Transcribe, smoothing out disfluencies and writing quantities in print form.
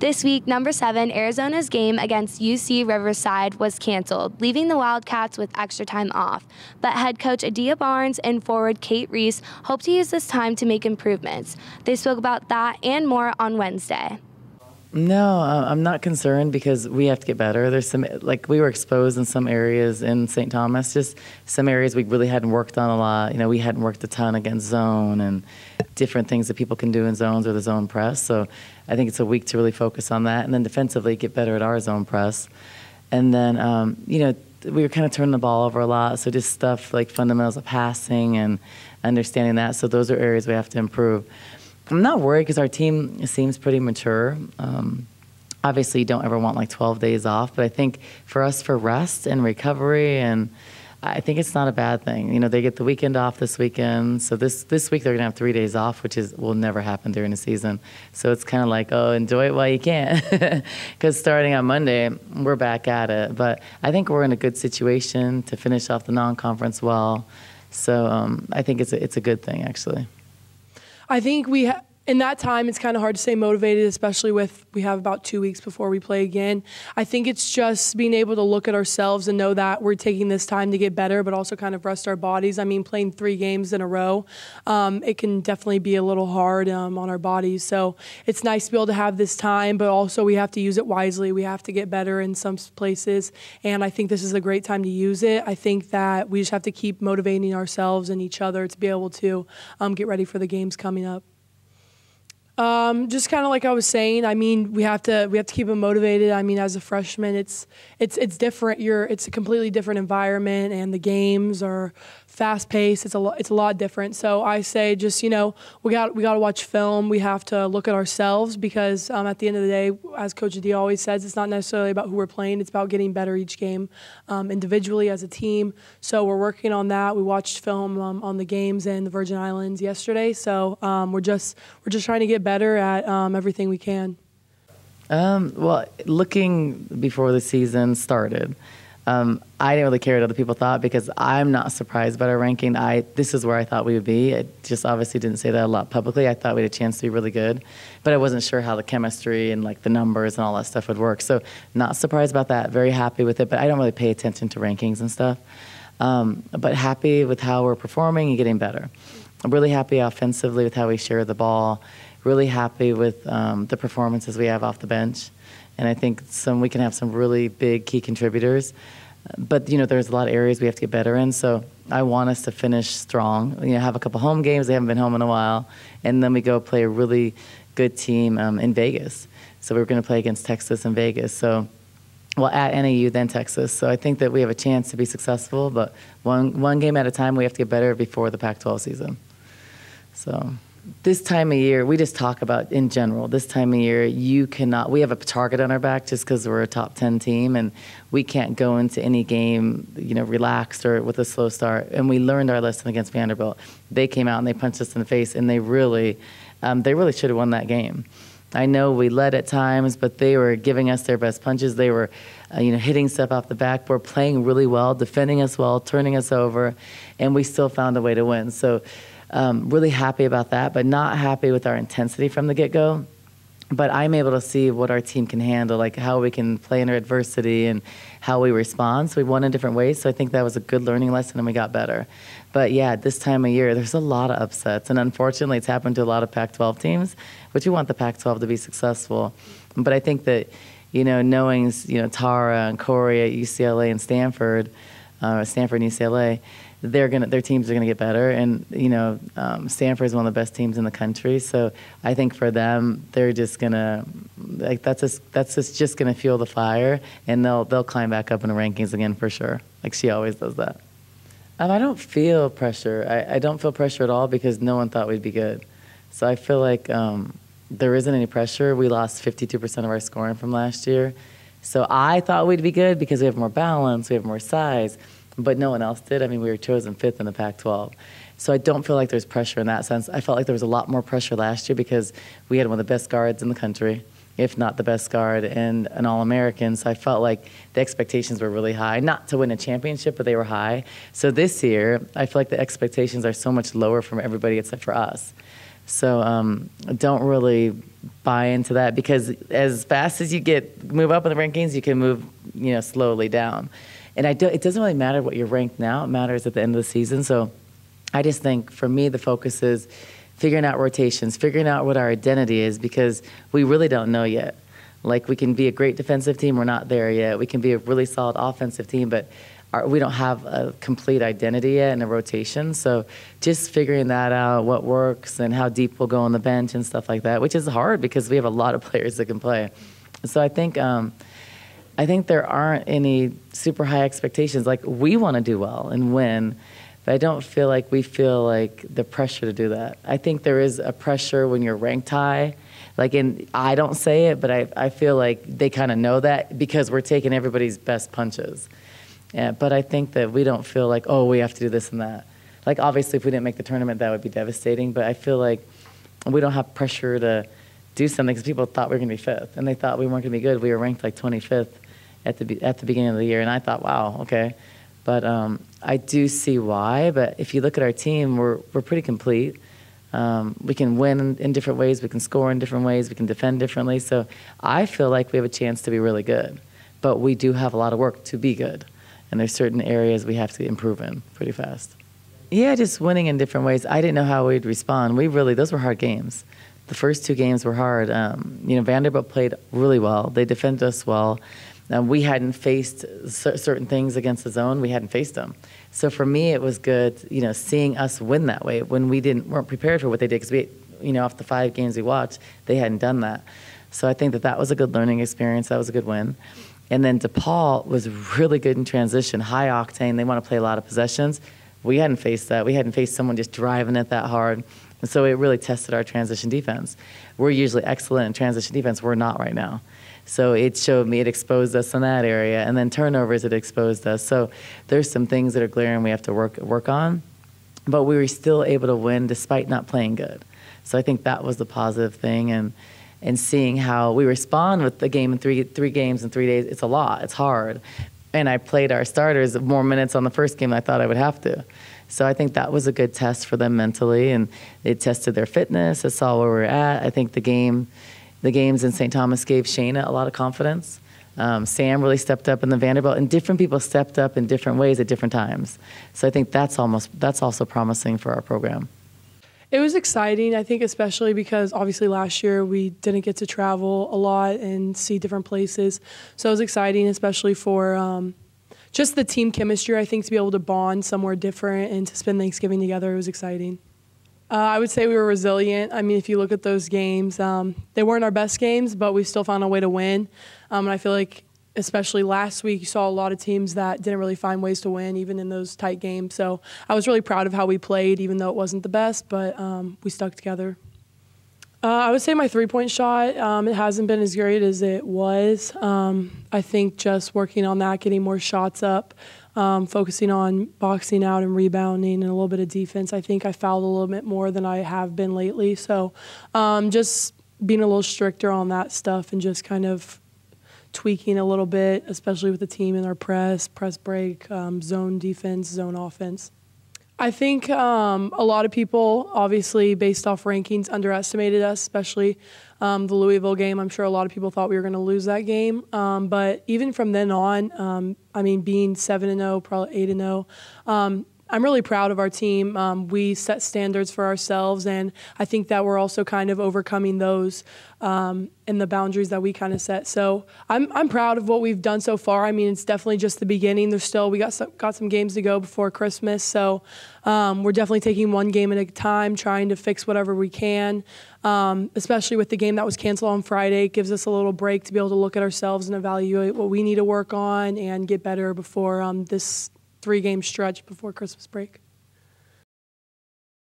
This week, number 7, Arizona's game against UC Riverside was canceled, leaving the Wildcats with extra time off. But head coach Adia Barnes and forward Cate Reese hope to use this time to make improvements. They spoke about that and more on Wednesday. No, I'm not concerned because we have to get better. There's some, like, we were exposed in some areas in St. Thomas, just some areas we really hadn't worked on a lot. You know, we hadn't worked a ton against zone and different things that people can do in zones or the zone press. So I think it's a week to really focus on that. And then defensively, get better at our zone press. And then, you know, we were kind of turning the ball over a lot. So just stuff like fundamentals of passing and understanding that. So those are areas we have to improve. I'm not worried because our team seems pretty mature. Obviously, you don't ever want like 12 days off, but I think for us, for rest and recovery, and I think it's not a bad thing. You know, they get the weekend off this weekend, so this week they're gonna have 3 days off, which will never happen during the season. So it's kind of like, oh, enjoy it while you can, because starting on Monday, we're back at it. But I think we're in a good situation to finish off the non-conference well. So I think it's a good thing, actually. I think in that time, it's kind of hard to stay motivated, especially with we have about 2 weeks before we play again. I think it's just being able to look at ourselves and know that we're taking this time to get better, but also kind of rest our bodies. I mean, playing 3 games in a row, it can definitely be a little hard on our bodies. So it's nice to be able to have this time, but also we have to use it wisely. We have to get better in some places, and I think this is a great time to use it. I think that we just have to keep motivating ourselves and each other to be able to get ready for the games coming up. Just kind of like I was saying, I mean, we have to keep them motivated. I mean, as a freshman, it's different. It's a completely different environment, and the games are fast paced. It's a lot different. So I say, just, you know, we got to watch film. We have to look at ourselves because at the end of the day, as Coach Adia always says, it's not necessarily about who we're playing. It's about getting better each game, individually as a team. So we're working on that. We watched film on the games in the Virgin Islands yesterday. So we're just trying to get better at everything we can. Well, looking before the season started, I didn't really care what other people thought because I'm not surprised by our ranking. This is where I thought we would be. I just obviously didn't say that a lot publicly. I thought we had a chance to be really good, but I wasn't sure how the chemistry and like the numbers and all that stuff would work. So not surprised about that. Very happy with it, but I don't really pay attention to rankings and stuff. But happy with how we're performing and getting better. I'm really happy offensively with how we share the ball. Really happy with the performances we have off the bench. And I think we can have some really big key contributors. But, you know, there's a lot of areas we have to get better in. So I want us to finish strong, you know, have a couple home games. They haven't been home in a while. And then we go play a really good team in Vegas. So we're going to play against Texas in Vegas. So, well, at NAU, then Texas. So I think that we have a chance to be successful. But one game at a time, we have to get better before the Pac-12 season. So this time of year, we just talk about in general, this time of year, we have a target on our back just because we're a top 10 team, and we can't go into any game, you know, relaxed or with a slow start. And we learned our lesson against Vanderbilt. They came out and they punched us in the face, and they really should have won that game. I know we led at times, but they were giving us their best punches. They were, you know, hitting stuff off the backboard, playing really well, defending us well, turning us over, and we still found a way to win. So really happy about that, but not happy with our intensity from the get-go. But I'm able to see what our team can handle, like how we can play under adversity and how we respond. So we won in different ways. So I think that was a good learning lesson, and we got better. But yeah, this time of year, there's a lot of upsets. And unfortunately, it's happened to a lot of Pac-12 teams, which we want the Pac-12 to be successful. But I think that, you know, knowing, you know, Tara and Corey at UCLA and Stanford and UCLA, their teams are going to get better, and you know, Stanford is one of the best teams in the country. So I think for them, they're just gonna that's just gonna fuel the fire, and they'll climb back up in the rankings again for sure. Like she always does that. I don't feel pressure. I don't feel pressure at all because no one thought we'd be good. So I feel like there isn't any pressure. We lost 52% of our scoring from last year. So I thought we'd be good because we have more balance, we have more size. But no one else did. I mean, we were chosen 5th in the Pac-12. So I don't feel like there's pressure in that sense. I felt like there was a lot more pressure last year because we had one of the best guards in the country, if not the best guard, and an All-American. So I felt like the expectations were really high. Not to win a championship, but they were high. So this year, I feel like the expectations are so much lower from everybody except for us. So don't really buy into that, because as fast as you move up in the rankings, you can move, slowly down. And it doesn't really matter what you're ranked now. It matters at the end of the season. So I just think for me, the focus is figuring out rotations, figuring out what our identity is, because we really don't know yet. Like, we can be a great defensive team, we're not there yet. We can be a really solid offensive team, but we don't have a complete identity yet in a rotation. So just figuring that out, what works and how deep we'll go on the bench and stuff like that, which is hard because we have a lot of players that can play. So I think there aren't any super high expectations. Like, we want to do well and win, but I don't feel like we feel like the pressure to do that. I think there is a pressure when you're ranked high. I don't say it, but I feel like they kind of know that because we're taking everybody's best punches. Yeah, but I think that we don't feel like, oh, we have to do this and that. Like, obviously, if we didn't make the tournament, that would be devastating. But I feel like we don't have pressure to do something, because people thought we were going to be fifth, and they thought we weren't going to be good. We were ranked like 25th at the beginning of the year, and I thought, wow, okay. But I do see why. But if you look at our team, we're pretty complete. We can win in different ways. We can score in different ways. We can defend differently. So I feel like we have a chance to be really good. But we do have a lot of work to be good. And there's certain areas we have to improve in pretty fast. Yeah, just winning in different ways. I didn't know how we'd respond. Those were hard games. The first two games were hard. Vanderbilt played really well. They defended us well. We hadn't faced certain things against the zone. We hadn't faced them. So for me, it was good, seeing us win that way when we weren't prepared for what they did, because off the 5 games we watched, they hadn't done that. So I think that was a good learning experience. That was a good win. And then DePaul was really good in transition, high octane. They want to play a lot of possessions. We hadn't faced that. We hadn't faced someone just driving it that hard. And so it really tested our transition defense. We're usually excellent in transition defense. We're not right now. So it exposed us in that area. And then turnovers, it exposed us. So there's some things that are glaring we have to work on. But we were still able to win despite not playing good. So I think that was the positive thing. And seeing how we respond with the game in three games in 3 days, it's a lot. It's hard. And I played our starters more minutes on the first game than I thought I would have to. So I think that was a good test for them mentally, and it tested their fitness. It saw where we're at. I think the games in St. Thomas gave Shayna a lot of confidence. Sam really stepped up in the Vanderbilt, and different people stepped up in different ways at different times. So I think that's also promising for our program. It was exciting, I think, especially because obviously last year we didn't get to travel a lot and see different places. So it was exciting, especially for just the team chemistry, I think, to be able to bond somewhere different and to spend Thanksgiving together. It was exciting. I would say we were resilient. I mean, if you look at those games, they weren't our best games, but we still found a way to win. And I feel like especially last week, you saw a lot of teams that didn't really find ways to win, even in those tight games. So I was really proud of how we played, even though it wasn't the best, but we stuck together. I would say my three-point shot, it hasn't been as great as it was. I think just working on that, getting more shots up, focusing on boxing out and rebounding and a little bit of defense. I think I fouled a little bit more than I have been lately. So just being a little stricter on that stuff and just kind of tweaking a little bit, especially with the team in our press break, zone defense, zone offense. I think a lot of people, obviously, based off rankings, underestimated us, especially the Louisville game. I'm sure a lot of people thought we were going to lose that game. But even from then on, being 7-0, probably 8-0, I'm really proud of our team. We set standards for ourselves, and I think that we're also kind of overcoming those in the boundaries that we kind of set. So I'm proud of what we've done so far. I mean, it's definitely just the beginning. We got some games to go before Christmas, so we're definitely taking one game at a time, trying to fix whatever we can. Especially with the game that was canceled on Friday, it gives us a little break to be able to look at ourselves and evaluate what we need to work on and get better before this 3-game stretch before Christmas break.